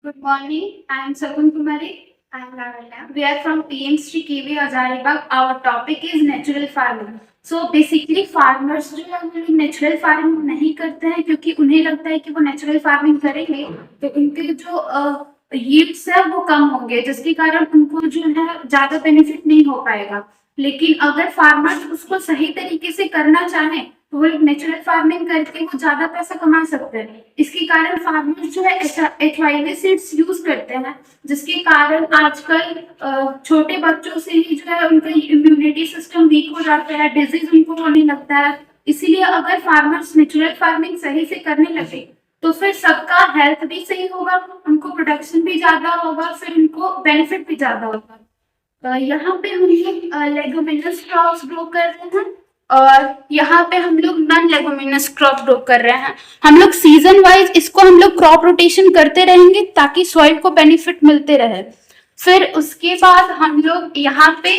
Good morning. I am Sagun Kumari. I am Lavanya. We are from PM Sri KV Hazaribagh. Our topic is natural farming. So basically farmers जो है वो natural farming नहीं करते हैं क्योंकि उन्हें लगता है कि वो नेचुरल फार्मिंग करेंगे तो उनके जो यील्ड्स है वो कम होंगे जिसके कारण उनको जो है ज्यादा बेनिफिट नहीं हो पाएगा। लेकिन अगर फार्मर्स उसको सही तरीके से करना चाहें तो वो एक नेचुरल फार्मिंग करके वो ज्यादा पैसा कमा सकते हैं। इसके कारण फार्मर्स जो है HYV सीड्स यूज करते हैं जिसके कारण आजकल छोटे बच्चों से ही जो है उनका इम्यूनिटी सिस्टम वीक हो जाता है, डिजीज उनको होने लगता है। इसीलिए अगर फार्मर्स नेचुरल फार्मिंग सही से करने लगे तो फिर सबका हेल्थ भी सही होगा, उनको प्रोडक्शन भी ज्यादा होगा, फिर उनको बेनिफिट भी ज्यादा होगा। यहाँ पे हम लोग लेगुमिनस क्रॉप्स ग्रो कर रहे हैं और यहाँ पे हम लोग नॉन लेगुमिनस क्रॉप ग्रो कर रहे हैं। हम लोग सीजन वाइज इसको हम लोग क्रॉप रोटेशन करते रहेंगे ताकि सॉइल को बेनिफिट मिलते रहे। फिर उसके बाद हम लोग यहाँ पे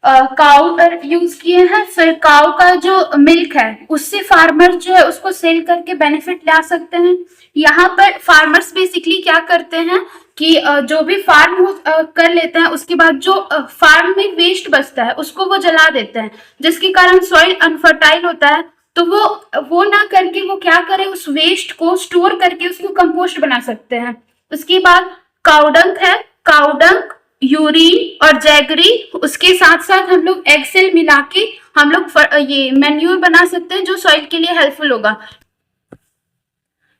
काउ यूज किए हैं। फिर काउ का जो मिल्क है उससे फार्मर जो है उसको सेल करके बेनिफिट ला सकते हैं। यहाँ पर फार्मर्स बेसिकली क्या करते हैं कि जो भी फार्म कर लेते हैं उसके बाद जो फार्म में वेस्ट बचता है उसको वो जला देते हैं जिसके कारण सॉइल अनफर्टाइल होता है। तो वो ना करके वो क्या करे, उस वेस्ट को स्टोर करके उसको कंपोस्ट बना सकते हैं। उसके बाद काउडंग है, काउडंग, यूरिन और जैगरी, उसके साथ साथ हम लोग एक्सेल मिला के हम लोग ये मैन्यूर बना सकते हैं जो सॉइल के लिए हेल्पफुल होगा।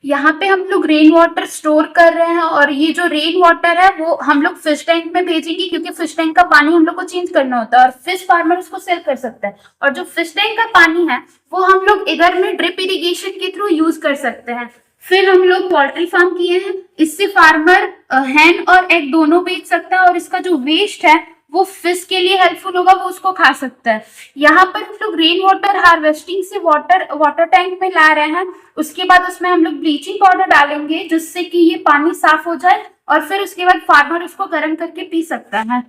यहाँ पे हम लोग रेन वाटर स्टोर कर रहे हैं और ये जो रेन वाटर है वो हम लोग फिश टैंक में भेजेंगे क्योंकि फिश टैंक का पानी हम लोग को चेंज करना होता है और फिश फार्मर उसको सेल कर सकता है। और जो फिश टैंक का पानी है वो हम लोग इधर में ड्रिप इरिगेशन के थ्रू यूज कर सकते हैं। फिर हम लोग पोल्ट्री फार्म किए हैं, इससे फार्मर हैन और एग दोनों बेच सकता है और इसका जो वेस्ट है वो फिश के लिए हेल्पफुल होगा, वो उसको खा सकता है। यहाँ पर हम लोग रेन वाटर हार्वेस्टिंग से वाटर टैंक में ला रहे हैं। उसके बाद उसमें हम लोग ब्लीचिंग पाउडर डालेंगे जिससे कि ये पानी साफ हो जाए और फिर उसके बाद फार्मर उसको गर्म करके पी सकता है।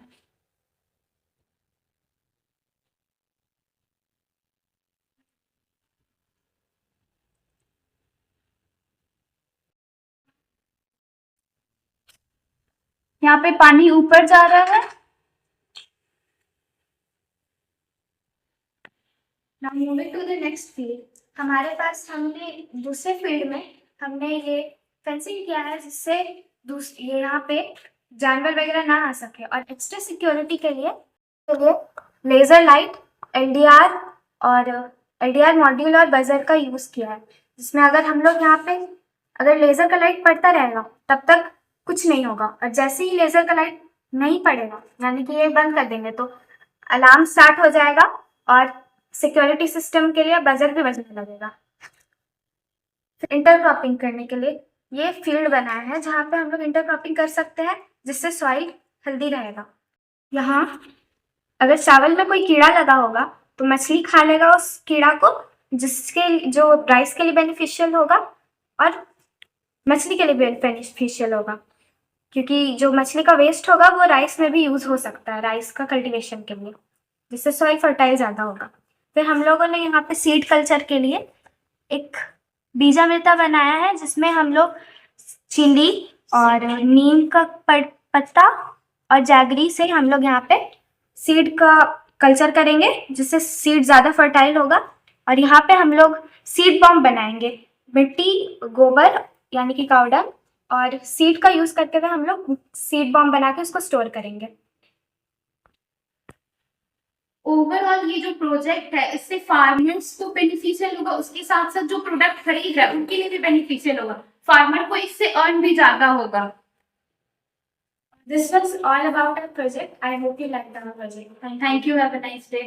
यहाँ पे पानी ऊपर जा रहा है। Now moving to the next field, हमारे पास हमने दूसरे फील्ड में हमने ये फेंसिंग किया है जिससे ये यहाँ पे जानवर वगैरह ना आ सके और एक्स्ट्रा सिक्योरिटी के लिए तो वो लेजर लाइट, एलडीआर और एलडीआर मॉड्यूल और बजर का यूज किया है जिसमें अगर हम लोग यहाँ पे अगर लेजर का लाइट पड़ता रहेगा तब तक कुछ नहीं होगा और जैसे ही लेजर का लाइट नहीं पड़ेगा यानी कि ये बंद कर देंगे तो अलार्म स्टार्ट हो जाएगा और सिक्योरिटी सिस्टम के लिए बजर भी बजने लगेगा। इंटरक्रॉपिंग करने के लिए ये फील्ड बनाया है जहाँ पे हम लोग इंटरक्रॉपिंग कर सकते हैं जिससे सॉइल हेल्दी रहेगा। यहाँ अगर चावल में कोई कीड़ा लगा होगा तो मछली खा लेगा उस कीड़ा को जिसके जो राइस के लिए बेनिफिशियल होगा और मछली के लिए बेनिफिशियल होगा क्योंकि जो मछली का वेस्ट होगा वो राइस में भी यूज हो सकता है, राइस का कल्टीवेशन के लिए, जिससे सॉइल फर्टाइल ज़्यादा होगा। फिर हम लोगों ने यहाँ पे सीड कल्चर के लिए एक बीजामृता बनाया है जिसमें हम लोग चिली और नीम का पत्ता और जैगरी से हम लोग यहाँ पे सीड का कल्चर करेंगे जिससे सीड ज़्यादा फर्टाइल होगा। और यहाँ पे हम लोग सीड बॉम्ब बनाएंगे, मिट्टी, गोबर यानी कि काउडंग और सीड का यूज करते हुए हम लोग सीड बॉम्ब बना के उसको स्टोर करेंगे। ओवरऑल ये जो प्रोजेक्ट है इससे फार्मर्स को बेनिफिशियल होगा, उसके साथ साथ जो प्रोडक्ट खरीद रहा है उनके लिए भी बेनिफिशियल होगा, फार्मर को इससे अर्न भी ज्यादा होगा। This was all about our project. I hope you liked our project. Thank you. Have a nice day.